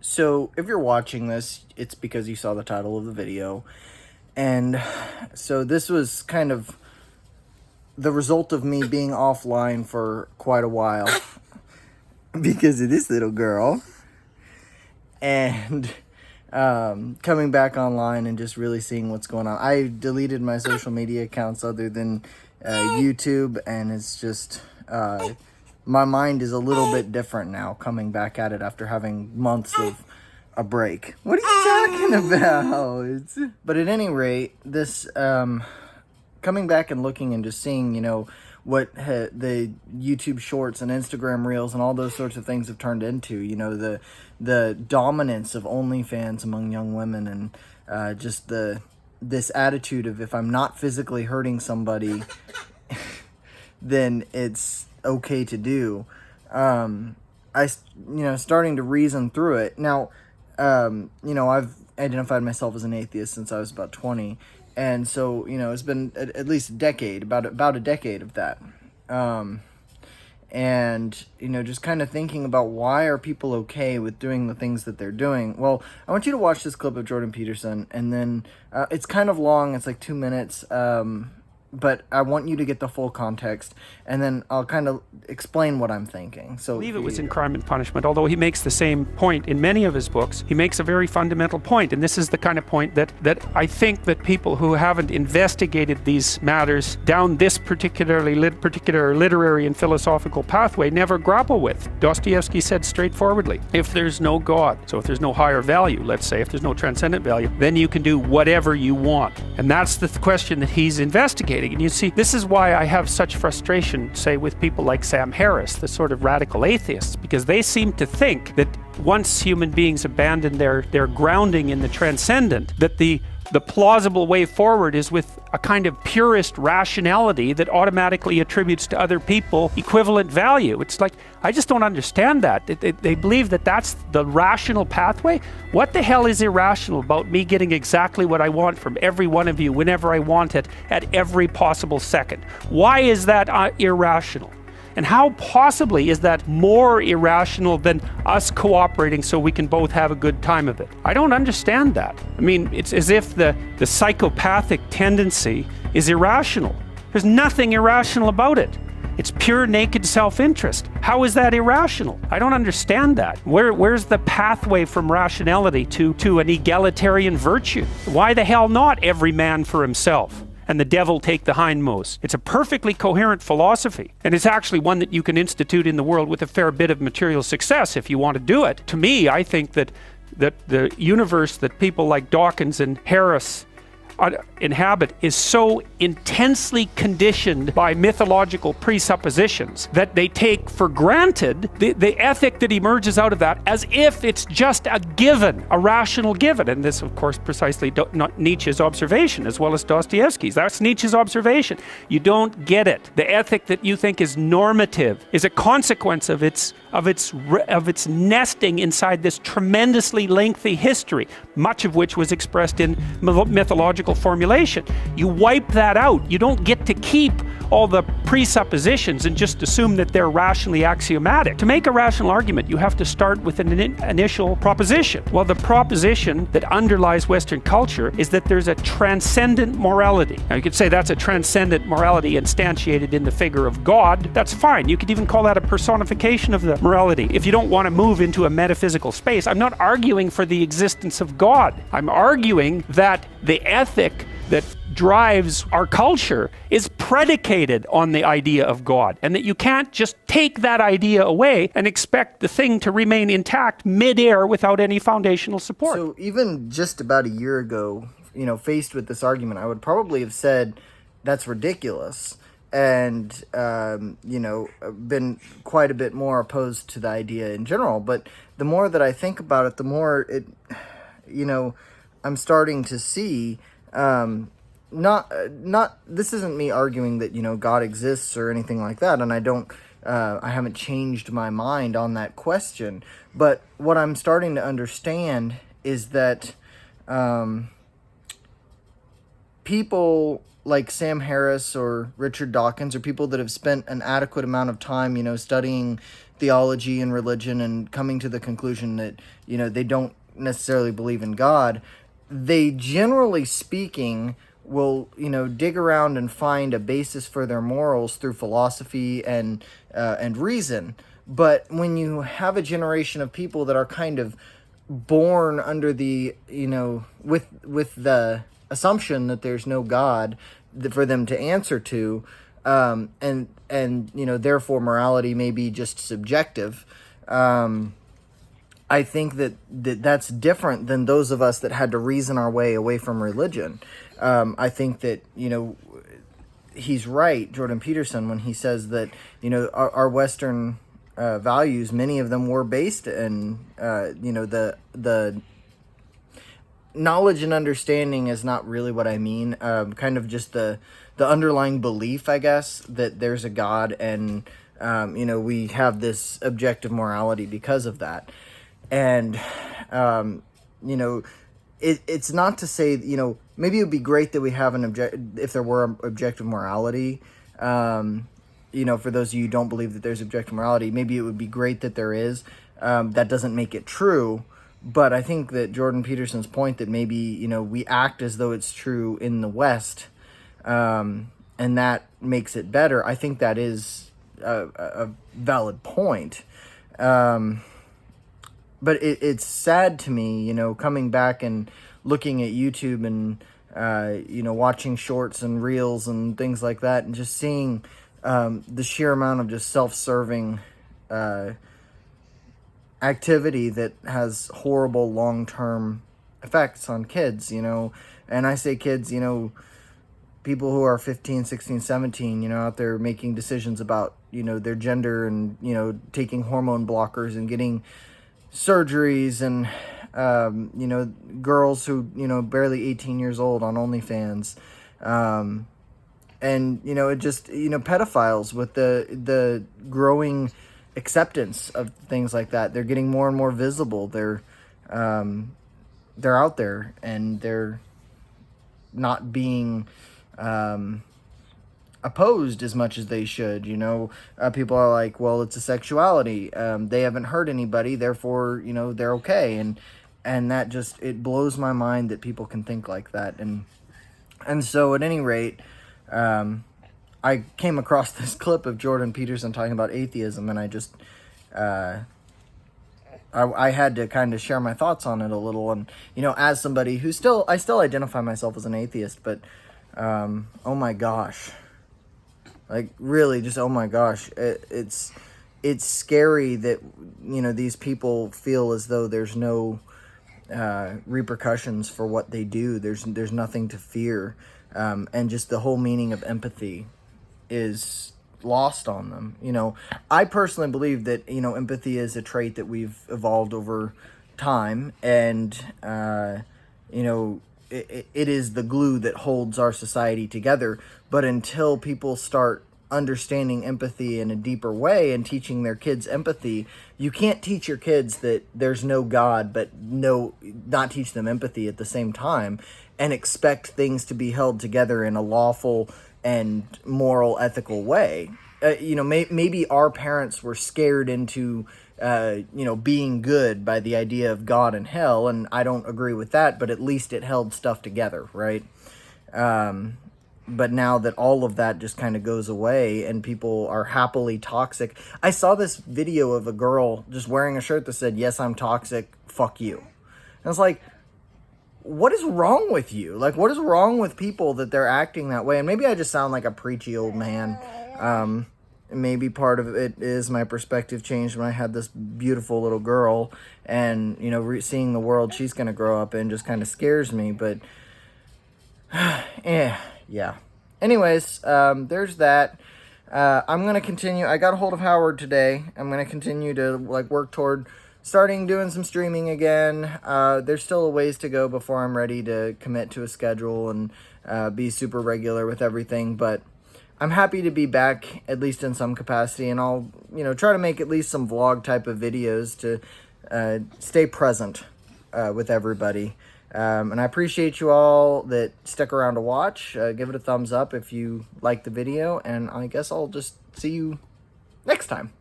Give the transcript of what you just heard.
So if you're watching this, it's because you saw the title of the video. And so this was kind of the result of me being offline for quite a while because of this little girl. And coming back online and just really seeing what's going on. I deleted my social media accounts other than YouTube, and it's just... my mind is a little bit different now coming back at it after having months of a break. What are you talking about? But at any rate, this coming back and looking and just seeing, what the YouTube shorts and Instagram reels and all those sorts of things have turned into, the dominance of OnlyFans among young women, and just this attitude of, if I'm not physically hurting somebody, then it's okay to do. Starting to reason through it. Now, I've identified myself as an atheist since I was about 20. And so, it's been at least a decade, about a decade of that. Just kind of thinking about, why are people okay with doing the things that they're doing? Well, I want you to watch this clip of Jordan Peterson, and then it's kind of long. It's like 2 minutes. But I want you to get the full context, and then I'll kind of explain what I'm thinking. So I believe it was in Crime and Punishment, although he makes the same point in many of his books. He makes a very fundamental point, and this is the kind of point that I think that people who haven't investigated these matters down this particular literary and philosophical pathway never grapple with. Dostoevsky said straightforwardly, if there's no God, so if there's no higher value, let's say, if there's no transcendent value, then you can do whatever you want. And that's the question that he's investigating. And you see, this is why I have such frustration, say, with people like Sam Harris, the sort of radical atheists, because they seem to think that once human beings abandon their grounding in the transcendent, that the plausible way forward is with a kind of purist rationality that automatically attributes to other people equivalent value. It's like, I just don't understand that. They believe that that's the rational pathway. What the hell is irrational about me getting exactly what I want from every one of you whenever I want it at every possible second? Why is that irrational? And how possibly is that more irrational than us cooperating so we can both have a good time of it? I don't understand that. I mean, it's as if the psychopathic tendency is irrational. There's nothing irrational about it. It's pure naked self-interest. How is that irrational? I don't understand that. Where's the pathway from rationality to an egalitarian virtue? Why the hell not every man for himself, and the devil take the hindmost? It's a perfectly coherent philosophy, and it's actually one that you can institute in the world with a fair bit of material success if you want to do it. To me, I think that the universe that people like Dawkins and Harris inhabit is so intensely conditioned by mythological presuppositions that they take for granted the ethic that emerges out of that as if it's just a given, a rational given. And this, of course, precisely not Nietzsche's observation, as well as Dostoevsky's. That's Nietzsche's observation. You don't get it. The ethic that you think is normative is a consequence of its nesting inside this tremendously lengthy history, much of which was expressed in mythological formulation. You wipe that out. You don't get to keep all the presuppositions and just assume that they're rationally axiomatic. To make a rational argument, you have to start with an initial proposition. Well, the proposition that underlies Western culture is that there's a transcendent morality. Now, you could say that's a transcendent morality instantiated in the figure of God. That's fine. You could even call that a personification of the morality. If you don't want to move into a metaphysical space, I'm not arguing for the existence of God. I'm arguing that the ethic that drives our culture is predicated on the idea of God, and that you can't just take that idea away and expect the thing to remain intact midair without any foundational support. So even just about a year ago, faced with this argument, I would probably have said that's ridiculous, and been quite a bit more opposed to the idea in general. But the more that I think about it, the more it, I'm starting to see. This isn't me arguing that God exists or anything like that, and I haven't changed my mind on that question. But what I'm starting to understand is that people like Sam Harris or Richard Dawkins, or people that have spent an adequate amount of time, studying theology and religion and coming to the conclusion that, they don't necessarily believe in God, they generally speaking will, dig around and find a basis for their morals through philosophy and reason. But when you have a generation of people that are kind of born under the, with the assumption that there's no God for them to answer to, and therefore morality may be just subjective. I think that's different than those of us that had to reason our way away from religion. I think that, he's right, Jordan Peterson, when he says that, our Western values, many of them were based in, the knowledge and understanding is not really what I mean. Kind of just the underlying belief, I guess, that there's a God, and, we have this objective morality because of that. And, it's not to say, maybe it would be great that we have if there were objective morality, for those of you who don't believe that there's objective morality, maybe it would be great that there is. That doesn't make it true. But I think that Jordan Peterson's point that maybe, we act as though it's true in the West, and that makes it better. I think that is a valid point. But it's sad to me, coming back and looking at YouTube and, watching shorts and reels and things like that, and just seeing the sheer amount of just self-serving activity that has horrible long-term effects on kids, and I say kids, people who are 15, 16, 17, out there making decisions about, their gender and, taking hormone blockers and getting surgeries, and, girls who, barely 18 years old on OnlyFans, and, it just, pedophiles with the growing acceptance of things like that. They're getting more and more visible. They're out there, and they're not being opposed as much as they should. People are like, well, it's a sexuality. They haven't hurt anybody, therefore, they're okay. And that just, it blows my mind that people can think like that. And so at any rate, I came across this clip of Jordan Peterson talking about atheism, and I just, I had to kind of share my thoughts on it a little. And, as somebody who I still identify myself as an atheist, but, oh my gosh, like really just, oh my gosh, it's scary that, these people feel as though there's no, repercussions for what they do. There's nothing to fear. And just the whole meaning of empathy is lost on them. I personally believe that, empathy is a trait that we've evolved over time, and, it is the glue that holds our society together. But until people start understanding empathy in a deeper way and teaching their kids empathy, you can't teach your kids that there's no God, but not teach them empathy at the same time, and expect things to be held together in a lawful and moral, ethical way. Maybe our parents were scared into, being good by the idea of God and hell, and I don't agree with that, but at least it held stuff together, right? But now that all of that just kind of goes away and people are happily toxic. I saw this video of a girl just wearing a shirt that said, "Yes, I'm toxic, fuck you." And I was like, what is wrong with you? Like, what is wrong with people that they're acting that way? And maybe I just sound like a preachy old man. Maybe part of it is my perspective changed when I had this beautiful little girl, and, seeing the world she's going to grow up in just kind of scares me. But, yeah. Anyways, there's that. I'm going to continue. I got a hold of Howard today. I'm going to continue to, work toward doing some streaming again. There's still a ways to go before I'm ready to commit to a schedule and be super regular with everything, but I'm happy to be back, at least in some capacity, and I'll, try to make at least some vlog type of videos to stay present with everybody. And I appreciate you all that stuck around to watch. Give it a thumbs up if you liked the video, and I guess I'll just see you next time.